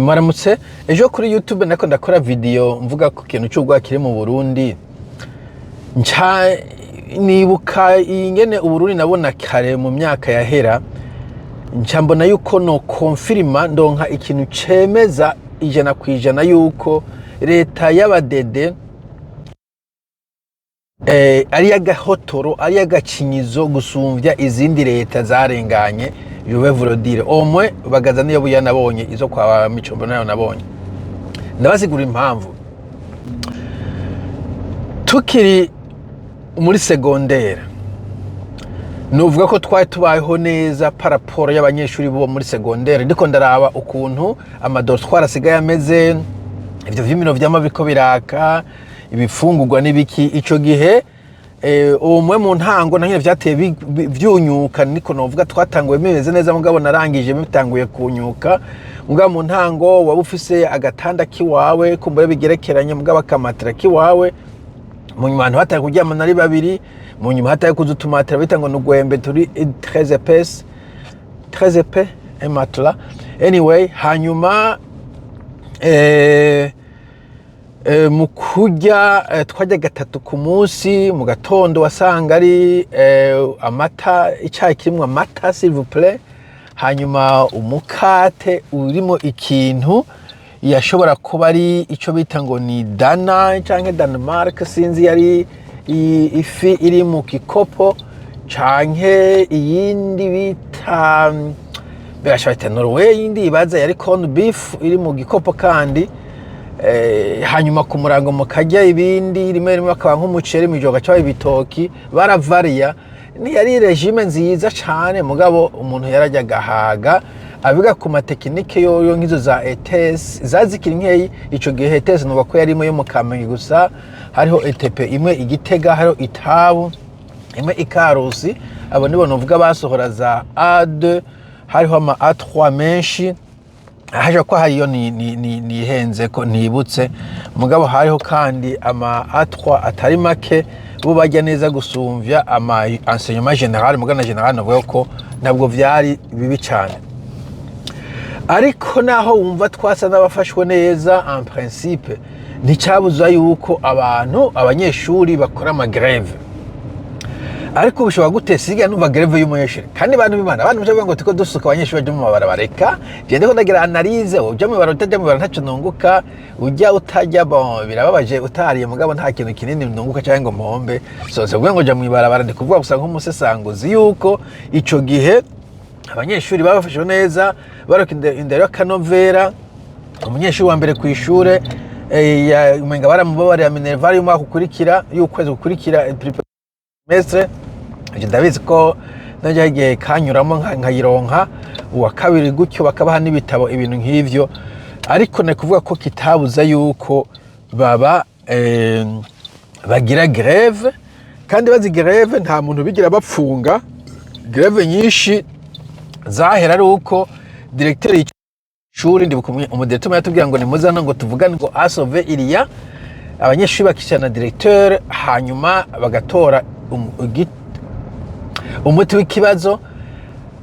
Maramutse ejo kuri YouTube nako ndakora video mvuga ku kintu cy'ubwa kiri mu Burundi nca nibuka ingene Uburundi nabona kare mu myaka yahera nca mbona yuko no confirma ndonka ikintu cemeza 100% yuko leta y'abadede ari agahotoro ari agacinyizo gusumvya izindi leta zarenganye Juve Volodire omwe bagaza niyo buya nabonye izo kwa Micombo nayo nabonye ndabasigura impamvu tukiri muri secondaire nuvuga ko twari tubayeho neza paraporo y'abanyeshuri bo muri secondaire ndiko ndaraba ukuntu amadoro twarasigaye ameze ivyo vy'imino vy'amabiko biraka ibifungurwa n'ibiki ico gihe umwe mu ntango nanyine vyateye vyunyuka niko novuga twatanguye meze neza mugabo narangije bitanguye kunyuka mugabo mu ntango waba ufise agatanda kiwawe kumbure bigerekeranye mugabo akamatira kiwawe mu nyuma abantu hataye kuryama nari babiri mu nyuma hataye kuzutumatira bitango n'ugwembe turi 13 p ematla anyway hanyuma mu kurya twajya gatatu ku munsi mu gatondo wasanga ari amata icyayi kirimo amata s'il vous plaît hanyuma umukate urimo ikintu yashobora kuba ari ico bita ngo ni dana canke Denmark sinzi yari ifi iri mu kikopo canke iyindi bita birashobora Norway yindi ibaza yari corned beef iri mu gikopo kandi hanyuma ku murango mukajya ibindi rimwe akaba nk'umuceri mijoga cyawe ibitoki baravariya ni yari regime nziza cyane mugabo umuntu yarajya gahaga abiga ku matekinike yo ngizo za ETS zazikiri nkeyi ico gihe ETS nuba ko yarimo yo mukamenyi gusa hariho ETP imwe igitega hariho itabu imwe ikarusi abo nibo novuga basohora za A2 hariho ama A3 menshi haje ko hariyo ni henze ko ntibutse mugabo hariho kandi ama A3 atari make bo bajya neza gusumvya ama enseignement général mugana général navuga ko ntabwo vyari bibi cyane ariko naho wumva twasa n'abafashwe neza en principe nticyabuza yuko abanyeshuri bakora ama grève ariko bishobora gutesiga numva grève y'umunyeshuri kandi abantu b'Imana abantu bavuga ngo tiko dusuka abanyeshuri bajya mu mabara bareka gende ko ndagira analyse ujya mu baro utajya mu baro ntacyo nunguka ujya utajya bon birababaje utariye mugabo nta kintu kinini nunguka cyangwa ngo mpombe so se ngo jya mu ibarabara ndi kuvuga gusa nk'umusesanguzi yuko ico gihe abanyeshuri babafashe neza baroka indero y'akanovera umunyeshuri wa mbere ku ishure umenga baramubabarira minerval y'umwaka ukurikira y'ukwezi ukurikira mestre ndabizi ko najya igihe kanyuramo nkayironka uwa kabiri gutyo bakabaha n'ibitabo ibintu nk'ivyo ariko nakuvuga ko kitabuza yuko baba bagira grève kandi bazi grève nta muntu bigira bapfunga grève nyinshi zahera ari uko directeur y'ishuri ndibukumwe umudirecteur yatubwira ngo nimuzana ngo tuvugane ngo asove iriya abanyeshuri bakicana directeur hanyuma bagatora umuti w'ikibazo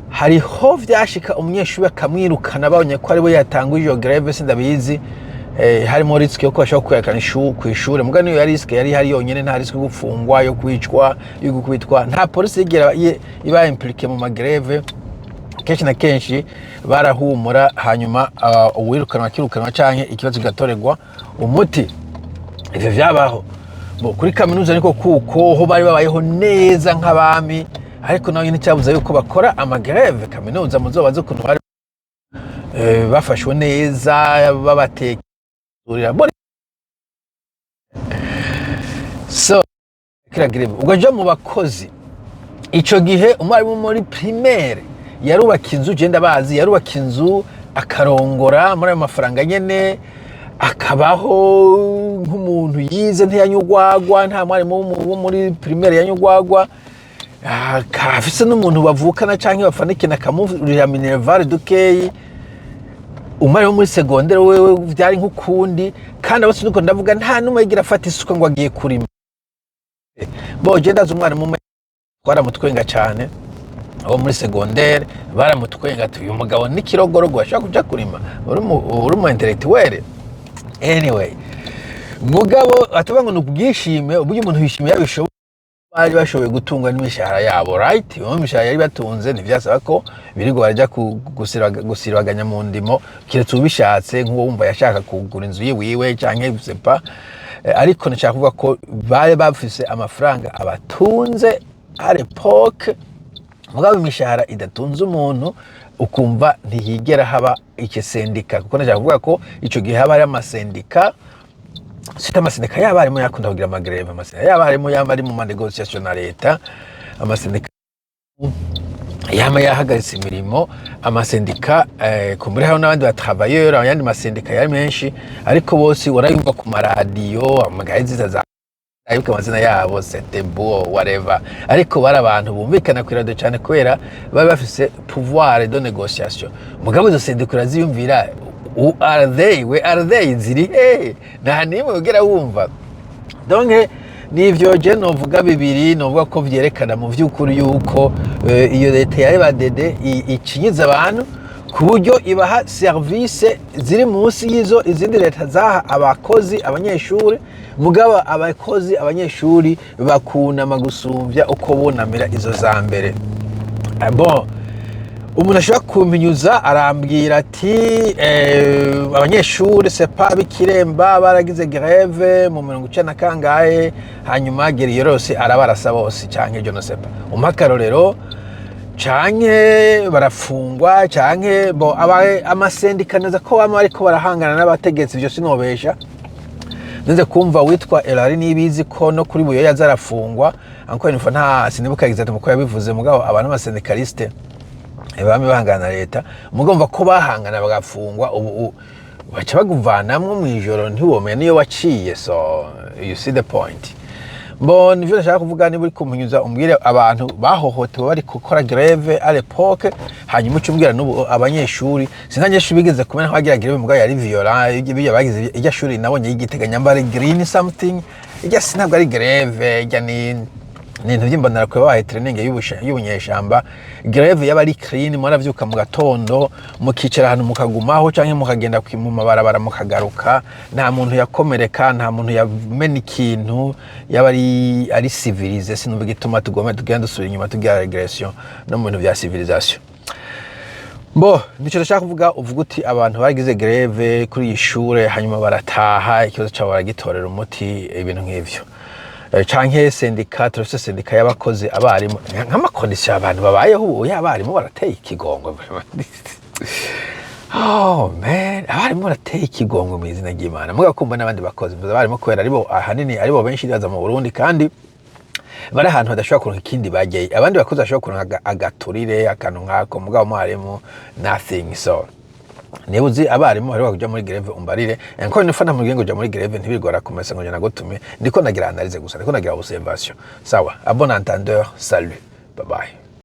hariho vyashika umunyeshuri akamwirukana babonye ko aribo yatanguye iyo grève sindabizi harimo risk yo kwashaka kwekana ku ishure mugani yo risk yari hari yonyene nta risk gufungwa yo kwicwa yo gukubitwa nta police igera iba impliqué mu magrève kenshi na kenshi barahumura hanyuma uwirukanwa kirukanwa canke ikibazo gatorerwa umuti ivyo vyabaho kuri kaminuza niko kuko ho bari babayeho neza nk'abami ariko nawe nyine cyabuza yuko bakora amagrève kaminuza muzobaze ukuntu bari bafashwe neza babatekurira so kira grève ugaje mu bakozi ico gihe umwarimu muri primaire yarubaka inzu genda bazi yarubaka inzu akarongora muri ayo mafaranga nyene akabaho nk'umuntu yize ntiyanyugwagwa nta mwarimu wo muri primaire yanyugwagwa kafise n'umuntu bavukana canke bafanikina kamurira minerval dukeyi umwarimu wo muri secondaire wewe vyari nk'ukundi kandi abose nuko ndavuga nta numwe yigira afata isuka ngo agiye kurima boje ndaza umwarimu umwe twaramutwenga cyane abo muri secondaire baramutwenga ati uyu mugabo ni kirogorogo ashaka kuja kurima uri mu intellectuel. Anyway, mugabo atuba ngo nubwishime uburyo umuntu yishimiye yabishoboye bari bashoboye gutungwa n'imishahara yabo, right? Iyo mishahara yari batunze ntivyasaba ko birigo baraja gusiribaganya mu ndimo kiretse ubishatse nk'uwo wumva yashaka kugura inzu yiwiwe canke sepa. Ariko nashaka kuvuga ko bari bafise amafaranga abatunze à l'époque, mugabo imishahara idatunze umuntu ukumva ntiyigera haba ikisendika, kuko nashaka kuvuga ko ico gihe haba ari amasendika. Sita amasendika y'abarimu yakunda kugira amagreve, amasendika y'abarimu yaba ari mu manegociation na leta, amasendika yama yahagaritse imirimo, amasendika kumbure hari n'abandi batravailleurs, abandi masendika yari menshi, ariko bose warayumva ku maradiyo, amagaziza za ayuka amazina yabo c'était beau whatever, ariko bari abantu bumvikana ku radio cyane kubera baba bafise pouvoir de négociation. Mugabo izo sendika ziyumvira who are they, where are they, ziri nta nimwe ugera wumva. Donc nivyo je novuga bibiri, novuga ko vyerekana mu vy'ukuri yuko iyo leta yari badede icinyiza abantu ku buryo ibaha service ziri munsi y'izo izindi leta zaha abakozi abanyeshuri, mugabo abakozi abanyeshuri bakunama gusumvya uko bunamira izo za mbere. Bon, umuntu ashobora kumpinyuza arambwira ati abanyeshuri sepa b'Ikiremba baragize greve mu 1990 kangahe, hanyuma Geriyerose arabarasa bose canke je no sepa umakarorero canke barafungwa canke bo amasendika neza ko bamwe ariko barahangana n'abategetsi, byo sinobesha. Nze kumva witwa Elari nibizi ko no kuri buyo yazarafungwa anko info nta sinibuka exact muko yabivuze, mugabo abantu amasyndikaliste bamwe bahangana leta, mugomba ko bahangana bagafungwa ubu baca baguvanamwe mu ijoro ntiwomenya niyo waciye. So you see the point. Bon, nivyo nashaka kuvuga ni buri kumpinyuza umbwire abantu bahohotewe bari gukora greve à l'époque, hanyuma ucumbwira n'ubu abanyeshuri sinanyeshuri bigeze kumena aho bagira greve mugabo yari violent, ibyo bagize ijya shuri nabonye yigiteganya mbare green something, ijya sinabwo ari greve, ijya ni nintu by'imbonera ko bahaye training y'ubunyeshamba. Greve y'abari clean mwaravyuka mu gatondo mukicara ahantu mukagumaho canke mukagenda mu mabarabara mukagaruka, nta muntu yakomereka, nta muntu yamena ikintu, y'abari ari civilisé. Sinumva gituma tugenda dusubira inyuma tugira regression no mu bintu bya civilisation. Bo nico ndashaka kuvuga, uvuga uti abantu bagize greve kuri ishure hanyuma barataha, ikibazo cyabo baragitorera umuti, ibintu nk'ivyo. Canke sendika, turose sendika y'abakozi abarimu nk'amakondisiyo abantu babayeho ubu y'abarimu barateye ikigongo. Oh man, abarimu barateye ikigongo mu izina ry'Imana. Mugakumva n'abandi bakozi abarimu kubera aribo ahanini aribo benshi baza mu Burundi, kandi bari ahantu hadashobora kuronka ikindi bageye. Abandi bakozi bashobora kuronka agaturire akantu nkako, mugabo mwarimu nothing. So nibuzi abarimu bari kuja muri greve umbarire enko nifana mu ngo ja muri greve ntibigora kumesa ngo nagutume, ndiko nagira analyse gusa, ndiko nagira observation. Sawa, a bon entendeur, salut, bye bye.